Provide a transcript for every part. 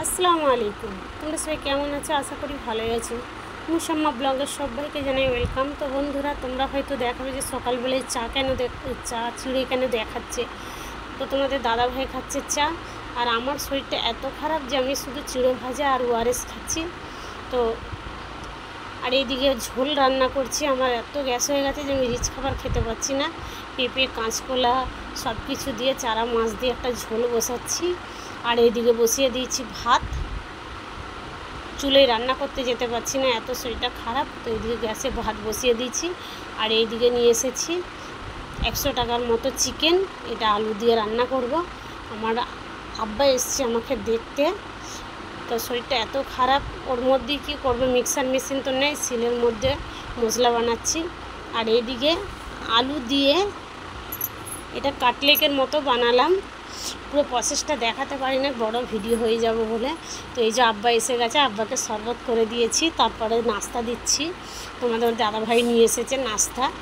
আসসালামু আলাইকুম। তোমরা সবাই কেমন আছো? আশা করি ভালোই আছো। মুসাম্মা ব্লগের সবাইকে জানাই ওয়েলকাম। তো বন্ধুরা, তোমরা হয়তো দেখাবে যে সকালবেলায় চা চিড়ে কেন দেখাচ্ছে। তো তোমাদের দাদাভাই খাচ্ছে চা, আর আমার শরীরটা এত খারাপ যে আমি শুধু চিড়ে ভাজা আর ওআরএস খাচ্ছি। তো আর এইদিকে ঝোল রান্না করছি। আমার এত গ্যাস হয়ে গেছে যে আমি রিচ খাবার খেতে পারছি না। পেঁপে, কাঁচকলা সব কিছু দিয়ে চারা মাছ দিয়ে একটা ঝোল বসাচ্ছি। আর এইদিকে বসিয়ে দিয়েছি ভাত। চুলোয় রান্না করতে যেতে পারছি না, এত শরীরটা খারাপ। তো এইদিকে গ্যাসে ভাত বসিয়ে দিয়েছি। আর এইদিকে নিয়ে এসেছি 100 টাকার মতো চিকেন, এটা আলু দিয়ে রান্না করব। আমার আব্বা এসছে আমাকে দেখতে। তো শরীরটা এত খারাপ, ওর মধ্যে কী করবে, মিক্সার মেশিন তো নেই, শিলের মধ্যে মশলা বানাচ্ছি। আর এইদিকে আলু দিয়ে এটা কাটলেটের মতো বানালাম। পুরো প্রসেসটা দেখাতে পারি না, বড় ভিডিও হয়ে যাব বলে। তো এই যে আব্বা এসে গেছে, আব্বাকে শরবত করে দিয়েছি, তারপরে নাস্তা দিচ্ছি। তোমাদের দাদাভাই নিয়ে এসেছে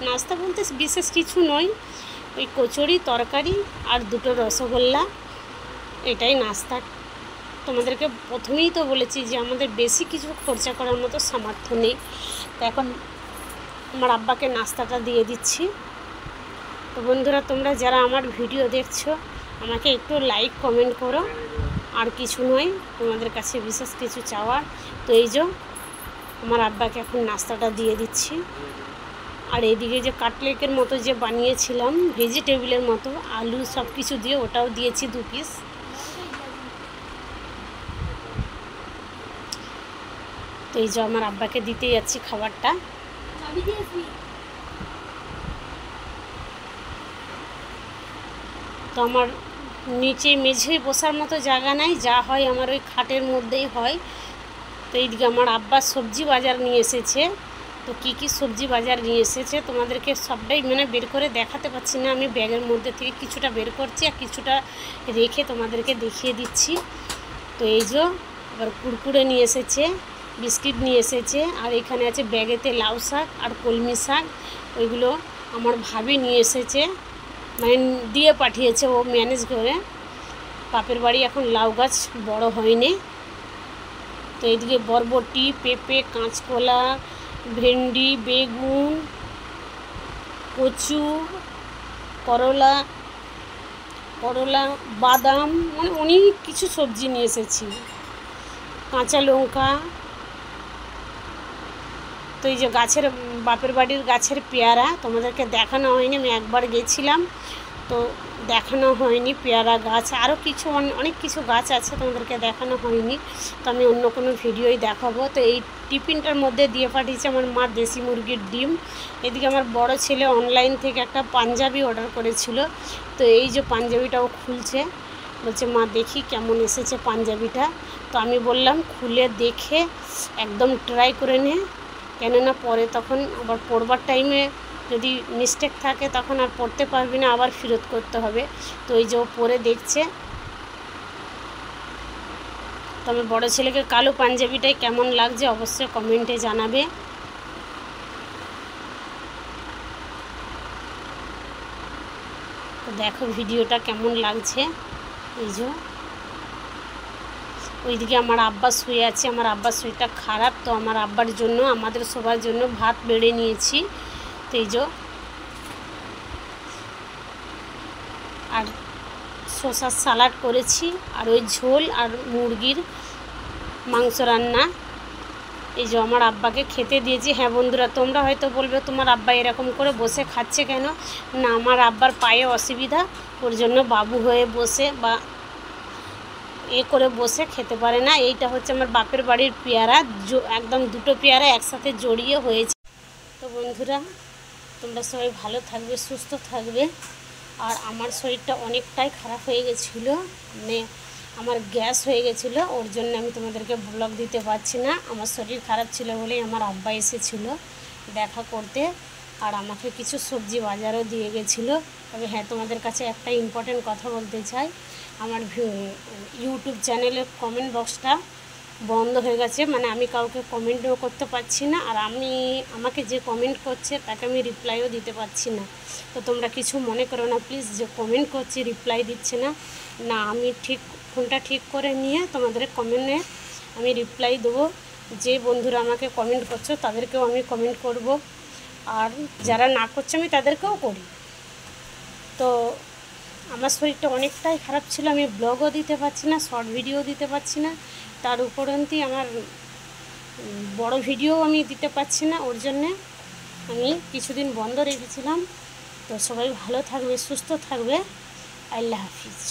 নাস্তা বলতে বিশেষ কিছু নয়, ওই কচুরি, তরকারি আর 2টো রসগোল্লা, এটাই নাস্তা। তোমাদেরকে প্রথমেই তো বলেছি যে আমাদের বেশি কিছু খরচা করার মতো সামর্থ্য নেই। তো এখন আমার আব্বাকে নাস্তাটা দিয়ে দিচ্ছি। তো বন্ধুরা, তোমরা যারা আমার ভিডিও দেখছো আমাকে একটু লাইক কমেন্ট করো, আর কিছু নয় তোমাদের কাছে বিশেষ কিছু চাওয়ার। তো এই যে আমার আব্বাকে এখন নাস্তাটা দিয়ে দিচ্ছি। আর এইদিকে যে কাটলেটের মতো যে বানিয়েছিলাম ভেজিটেবিলের মতো, আলু সব কিছু দিয়ে, ওটাও দিয়েছি 2 পিস। তো এই যে আমার আব্বাকে দিতে যাচ্ছি খাবারটা। তো আমার নিচে মেঝেই বসার মতো জায়গা নাই, যা হয় আমার ওই খাটের মধ্যেই হয়। তো এইদিকে আমার আব্বা সবজি বাজার নিয়ে এসেছে। তো কি সবজি বাজার নিয়ে এসেছে তোমাদেরকে সবটাই বের করে দেখাতে পারছি না। আমি ব্যাগের মধ্যে থেকে কিছুটা বের করছি আর কিছুটা রেখে তোমাদেরকে দেখিয়ে দিচ্ছি। তো এই যে আবার কুরকুরে নিয়ে এসেছে, বিস্কিট নিয়ে এসেছে, আর এখানে আছে ব্যাগেতে লাউ শাক আর কলমি শাক। ওইগুলো আমার ভাবি নিয়ে এসেছে, দিয়ে পাঠিয়েছে, ও ম্যানেজ করে। বাপের বাড়ি এখন লাউ গাছ বড় হয়নি। তো এইদিকে বরবটি, পেঁপে, কাঁচকলা, ভেন্ডি, বেগুন, কচু, করলা, বাদাম, অনেক কিছু সবজি নিয়ে এসেছি, কাঁচা লঙ্কা। তো এই যে বাপের বাড়ির গাছের পেয়ারা তোমাদেরকে দেখানো হয়নি, আমি একবার গেছিলাম তো দেখানো হয়নি। পেয়ারা গাছ, আরও কিছু অনেক কিছু গাছ আছে, তোমাদেরকে দেখানো হয়নি। তো আমি অন্য কোনো ভিডিওই দেখাবো। তো এই টিফিনটার মধ্যে দিয়ে পাঠিয়েছে আমার মা দেশি মুরগির ডিম। এদিকে আমার বড় ছেলে অনলাইন থেকে একটা পাঞ্জাবি অর্ডার করেছিল। তো এই যে পাঞ্জাবিটাও খুলছে, বলছে মা দেখি কেমন এসেছে পাঞ্জাবিটা। তো আমি বললাম খুলে দেখে একদম ট্রাই করে নে, কেননা পরে তখন আবার পড়বার টাইমে যদি মিস্টেক থাকে তখন আর পড়তে পারবি না, আবার ফেরত করতে হবে। তো এই যে ও পরে দেখছে। তো আমার বড়ো ছেলেকে কালো পাঞ্জাবিটাই কেমন লাগছে অবশ্যই কমেন্টে জানাবে। তো দেখো ভিডিওটা কেমন লাগছে। এই যে ওইদিকে আমার আব্বা শুয়ে আছে, আমার আব্বার শরীরটা খারাপ। তো আমার আব্বার জন্য, আমাদের সবার জন্য ভাত বেড়ে নিয়েছি। তো এই যে আর শসার সালাড করেছি, আর ওই ঝোল আর মুরগির মাংস রান্না। এই যে আমার আব্বাকে খেতে দিয়েছি। হ্যাঁ বন্ধুরা, তোমরা হয়তো বলবে তোমার আব্বা এরকম করে বসে খাচ্ছে কেন? না, আমার আব্বার পায়ে অসুবিধা, ওর জন্য বাবু হয়ে বসে বা করে বসে খেতে পারে না। এইটা হচ্ছে আমার বাপের বাড়ির পেয়ারা, একদম 2টো পেয়ারা একসাথে জড়িয়ে হয়েছে। তো বন্ধুরা, তোমরা সবাই ভালো থাকবে, সুস্থ থাকবে। আর আমার শরীরটা অনেকটাই খারাপ হয়ে গেছিলো, আমার গ্যাস হয়ে গেছিলো, ওর জন্য আমি তোমাদেরকে ব্লগ দিতে পারছি না। আমার শরীর খারাপ ছিল বলেই আমার আব্বা এসেছিলো দেখা করতে, আর আমাকে কিছু সবজি বাজারও দিয়ে গেছিলো। তবে হ্যাঁ, তোমাদের কাছে একটা ইম্পর্টেন্ট কথা বলতে চাই। আমার ইউটিউব চ্যানেলের কমেন্ট বক্সটা বন্ধ হয়ে গেছে, আমি কাউকে কমেন্টও করতে পারছি না, আর আমাকে যে কমেন্ট করছে তাকে আমি রিপ্লাইও দিতে পারছি না। তো তোমরা কিছু মনে করো না প্লিজ, যে কমেন্ট করছি রিপ্লাই দিচ্ছে না, আমি ঠিক ফোনটা ঠিক করে নিয়ে তোমাদের কমেন্টে আমি রিপ্লাই দেবো। যে বন্ধুরা আমাকে কমেন্ট করছো তাদেরকেও আমি কমেন্ট করব, আর যারা না করছে আমি তাদেরকেও করি। তো আমার শরীরটা অনেকটাই খারাপ ছিল, আমি ব্লগও দিতে পারছি না, শর্ট ভিডিও দিতে পারছি না, তার উপরন্তি আমার বড় ভিডিও আমি দিতে পারছি না। ওর জন্যে আমি কিছুদিন বন্ধ রেখেছিলাম। তো সবাই ভালো থাকবে, সুস্থ থাকবে। আল্লাহ হাফিজ।